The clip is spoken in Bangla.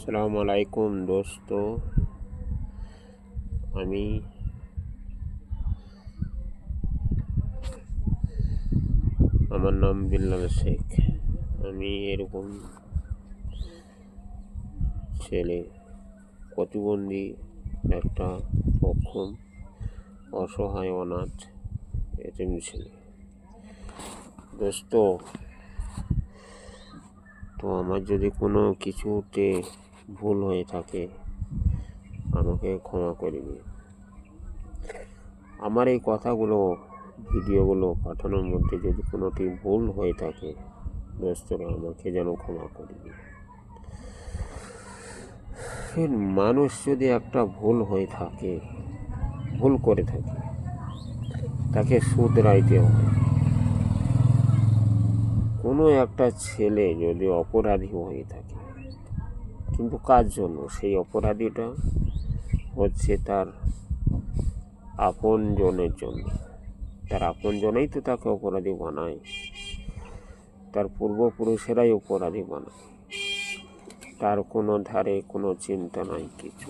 আসসালামু আলাইকুম দোস্ত। আমি আমার নাম বিল্লাল শেখ। আমি এরকম ছেলে, প্রতিবন্ধী, একটা অক্ষম, অসহায়, অনাথ এরকম ছেলে দোস্ত। তো আমার যদি কোনো কিছুতে ভুল হয়ে থাকে আমাকে ক্ষমা করবি। আমার এই কথাগুলো, ভিডিওগুলো পাঠানোর মধ্যে যদি কোনোটি ভুল হয়ে থাকে দোস্তরা আমাকে যেন ক্ষমা করবি। মানুষ যদি একটা ভুল হয়ে থাকে, ভুল করে থাকে, তাকে শুধরাইতে হয়। কোনো একটা ছেলে যদি অপরাধী হয়ে থাকে, কিন্তু কার জন্য? সেই অপরাধীটা হচ্ছে তার আপন জনের জন্য। তার আপন জনেই তো তাকে অপরাধী বানায়, তার পূর্বপুরুষেরাই অপরাধী বানায়। তার কোনো ধারে কোনো চিন্তা নাই, কিছু।